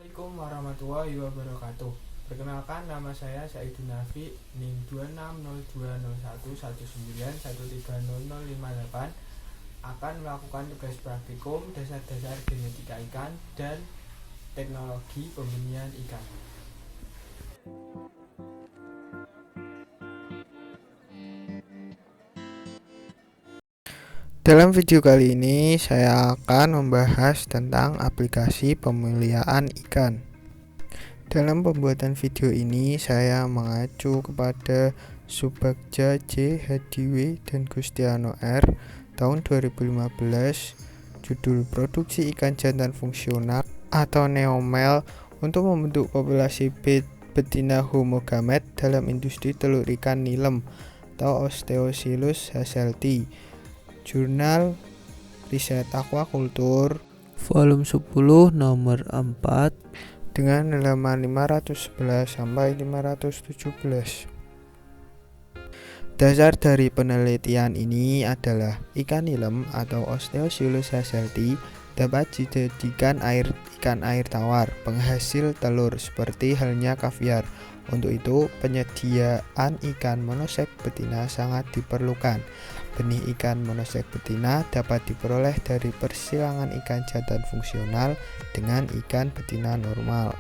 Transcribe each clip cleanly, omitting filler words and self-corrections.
Assalamualaikum warahmatullahi wabarakatuh. Perkenalkan, nama saya Saidun Nafi, NIM 26020119130058, akan melakukan tugas praktikum dasar-dasar genetika ikan dan teknologi pembenihan ikan. Dalam video kali ini saya akan membahas tentang aplikasi pemeliharaan ikan. Dalam pembuatan video ini saya mengacu kepada Subagja J. Hadiwi dan Gustiano R. tahun 2015, judul Produksi Ikan Jantan Fungsional atau Neomel untuk membentuk populasi betina homogamet dalam industri telur ikan nilem atau Osteocoelus hasselti. Jurnal Riset Aquaculture volume 10 nomor 4 dengan halaman 511 sampai 517. Dasar dari penelitian ini adalah ikan nilem atau Osteocoelus hasselti dapat dijadikan ikan air tawar penghasil telur seperti halnya kaviar. Untuk itu, penyediaan ikan monoseks betina sangat diperlukan. Benih ikan monoseks betina dapat diperoleh dari persilangan ikan jantan fungsional dengan ikan betina normal.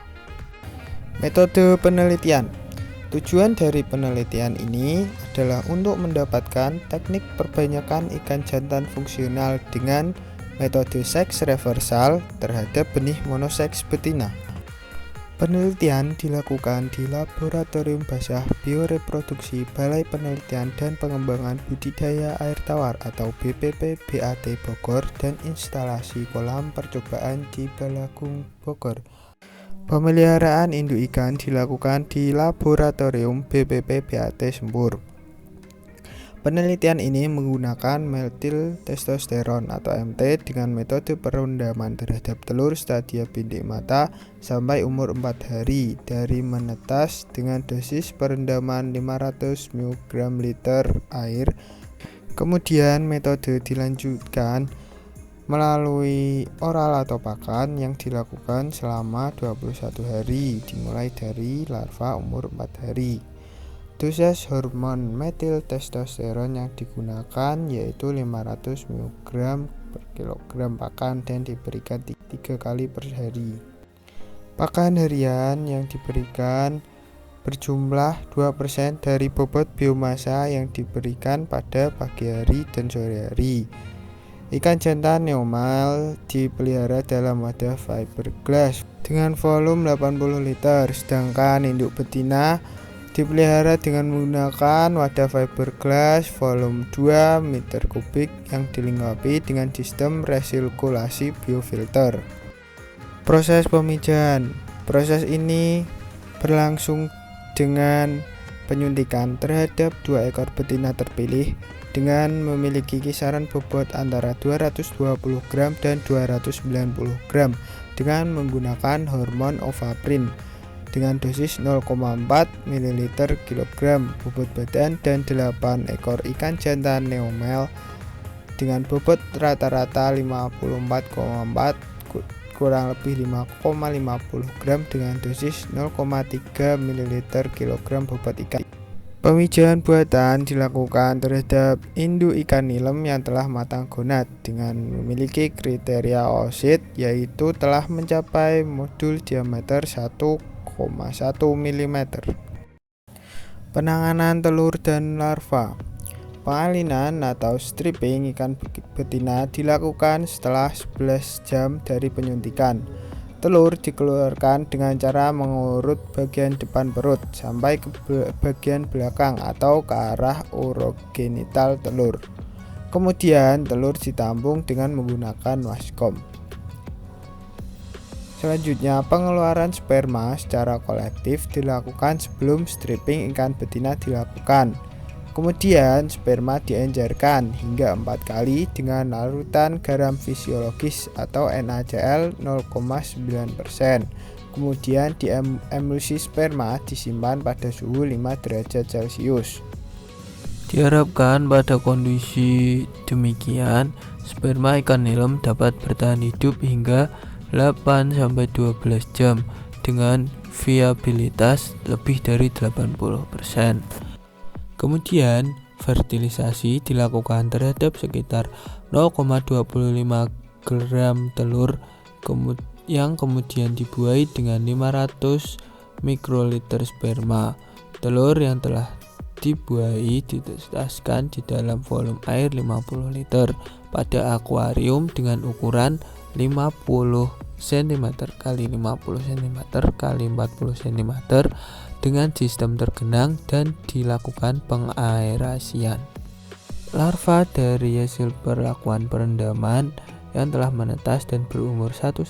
Metode penelitian. Tujuan dari penelitian ini adalah untuk mendapatkan teknik perbanyakan ikan jantan fungsional dengan metode seks reversal terhadap benih monoseks betina. Penelitian dilakukan di Laboratorium Basah Bioreproduksi Balai Penelitian dan Pengembangan Budidaya Air Tawar atau BPP BAT Bogor dan instalasi kolam percobaan di Balagung Bogor. Pemeliharaan induk ikan dilakukan di Laboratorium BPP BAT Sempur. Penelitian ini menggunakan metil testosteron atau MT dengan metode perendaman terhadap telur stadia bintik mata sampai umur 4 hari dari menetas dengan dosis perendaman 500 mg liter air. Kemudian metode dilanjutkan melalui oral atau pakan yang dilakukan selama 21 hari dimulai dari larva umur 4 hari. Dosis hormon metil testosteron yang digunakan yaitu 500 mg per kilogram pakan dan diberikan 3 kali per hari. Pakan harian yang diberikan berjumlah 2% dari bobot biomasa yang diberikan pada pagi hari dan sore hari. Ikan jantan neomel dipelihara dalam wadah fiberglass dengan volume 80 liter, sedangkan induk betina dipelihara dengan menggunakan wadah fiberglass volume 2 meter kubik yang dilengkapi dengan sistem resirkulasi biofilter. Proses pemijahan. Proses ini berlangsung dengan penyuntikan terhadap 2 ekor betina terpilih dengan memiliki kisaran bobot antara 220 gram dan 290 gram dengan menggunakan hormon ovaprin dengan dosis 0,4 ml kilogram bobot badan dan 8 ekor ikan jantan neomel dengan bobot rata-rata 54,4 kurang lebih 5,50 gram dengan dosis 0,3 ml kilogram bobot ikan. Pemijahan buatan dilakukan terhadap induk ikan nilem yang telah matang gonad dengan memiliki kriteria oosit yaitu telah mencapai modul diameter 1,1 mm. Penanganan telur dan larva. Pengalinan atau stripping ikan betina dilakukan setelah 11 jam dari penyuntikan. Telur dikeluarkan dengan cara mengurut bagian depan perut sampai ke bagian belakang atau ke arah urogenital telur. Kemudian telur ditampung dengan menggunakan waskom. Selanjutnya, pengeluaran sperma secara kolektif dilakukan sebelum stripping ikan betina dilakukan. Kemudian sperma diencerkan hingga 4 kali dengan larutan garam fisiologis atau NaCl 0,9%. Kemudian emulsi sperma disimpan pada suhu 5 derajat Celcius. Diharapkan pada kondisi demikian, sperma ikan nilem dapat bertahan hidup hingga 8-12 jam dengan viabilitas lebih dari 80%. Kemudian fertilisasi dilakukan terhadap sekitar 0,25 gram telur yang kemudian dibuahi dengan 500 mikroliter sperma. Telur yang telah dibuahi ditetaskan di dalam volume air 50 liter pada akuarium dengan ukuran 50 cm x 50 cm x 40 cm dengan sistem tergenang dan dilakukan pengaerasian. Larva dari hasil perlakuan perendaman yang telah menetas dan berumur 1-3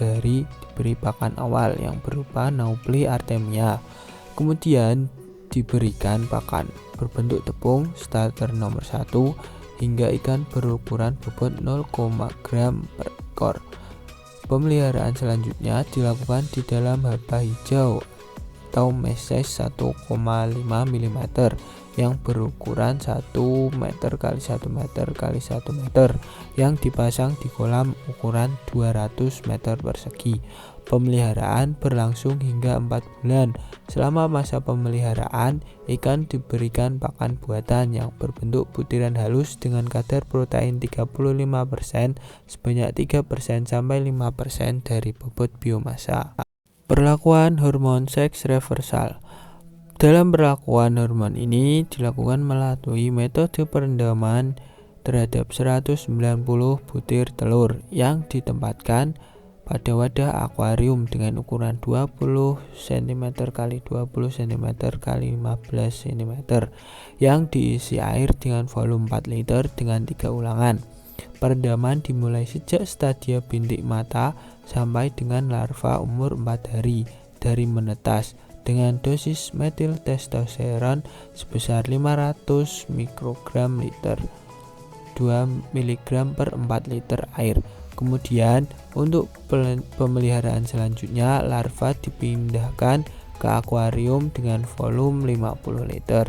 hari diberi pakan awal yang berupa Naupli artemia. Kemudian diberikan pakan berbentuk tepung starter nomor 1 hingga ikan berukuran bobot 0, gram per ekor. Pemeliharaan selanjutnya dilakukan di dalam harpa hijau atau meses 1,5 mm yang berukuran 1 meter x 1 meter x 1 meter yang dipasang di kolam ukuran 200 meter persegi. Pemeliharaan berlangsung hingga 4 bulan. Selama masa pemeliharaan, ikan diberikan pakan buatan yang berbentuk butiran halus dengan kadar protein 35% sebanyak 3% sampai 5% dari bobot biomasa. Perlakuan hormon seks reversal. Dalam perlakuan hormon ini dilakukan melalui metode perendaman terhadap 190 butir telur yang ditempatkan pada wadah akuarium dengan ukuran 20 cm x 20 cm x 15 cm yang diisi air dengan volume 4 liter dengan 3 ulangan. Perendaman dimulai sejak stadia bintik mata sampai dengan larva umur 4 hari dari menetas dengan dosis metil testosteron sebesar 500 mikrogram liter 2 mg per 4 liter air. Kemudian untuk pemeliharaan selanjutnya larva dipindahkan ke akuarium dengan volume 50 liter.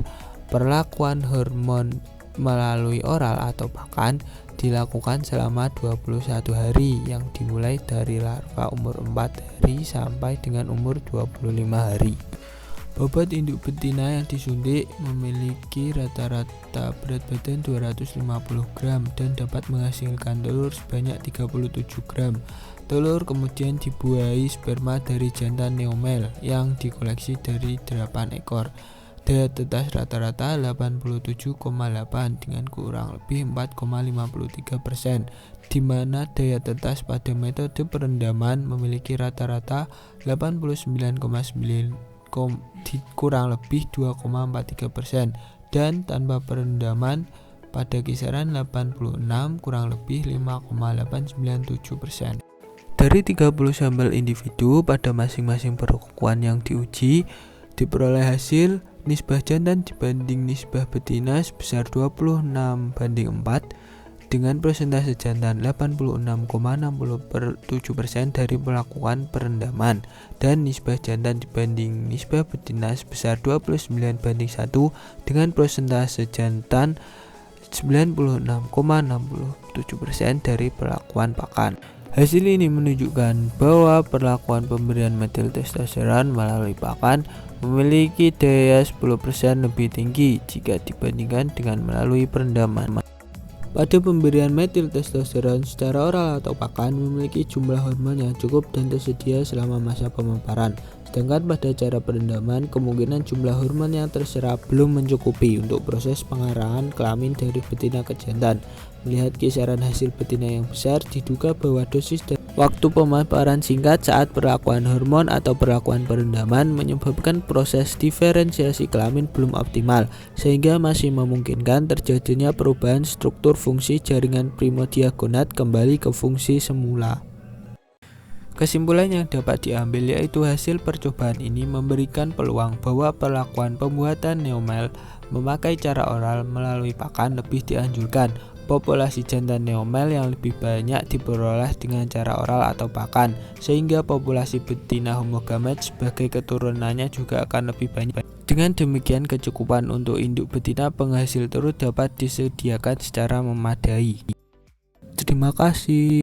Perlakuan hormon melalui oral atau pakan dilakukan selama 21 hari yang dimulai dari larva umur 4 hari sampai dengan umur 25 hari. Bobot induk betina yang disuntik memiliki rata-rata berat badan 250 gram dan dapat menghasilkan telur sebanyak 37 gram. Telur kemudian dibuahi sperma dari jantan neomel yang dikoleksi dari 8 ekor. Daya tetas rata-rata 87,8 dengan kurang lebih 4,53%, di mana daya tetas pada metode perendaman memiliki rata-rata 89,9 kurang lebih 2,43% dan tanpa perendaman pada kisaran 86 kurang lebih 5,897%. Dari 30 sampel individu pada masing-masing perlakuan yang diuji, diperoleh hasil nisbah jantan dibanding nisbah betina sebesar 26:4 dengan persentase jantan 86,60% dari melakukan perendaman dan nisbah jantan dibanding nisbah betina sebesar 29:1 dengan persentase jantan 96,67% dari perlakuan pakan. Hasil ini menunjukkan bahwa perlakuan pemberian metil testosteron melalui pakan memiliki daya 10% lebih tinggi jika dibandingkan dengan melalui perendaman. Pada pemberian metil testosteron secara oral atau pakan memiliki jumlah hormon yang cukup dan tersedia selama masa pemaparan. Sedangkan pada cara perendaman, kemungkinan jumlah hormon yang terserap belum mencukupi untuk proses pengarahan kelamin dari betina ke jantan. Melihat kisaran hasil betina yang besar, diduga bahwa dosis dan waktu pemaparan singkat saat perlakuan hormon atau perlakuan perendaman menyebabkan proses diferensiasi kelamin belum optimal, sehingga masih memungkinkan terjadinya perubahan struktur fungsi jaringan primodiagonat kembali ke fungsi semula. Kesimpulan yang dapat diambil yaitu hasil percobaan ini memberikan peluang bahwa perlakuan pembuatan neomel memakai cara oral melalui pakan lebih dianjurkan. Populasi jantan neomel yang lebih banyak diperoleh dengan cara oral atau pakan, sehingga populasi betina homogamet sebagai keturunannya juga akan lebih banyak. Dengan demikian, kecukupan untuk induk betina penghasil telur dapat disediakan secara memadai. Terima kasih.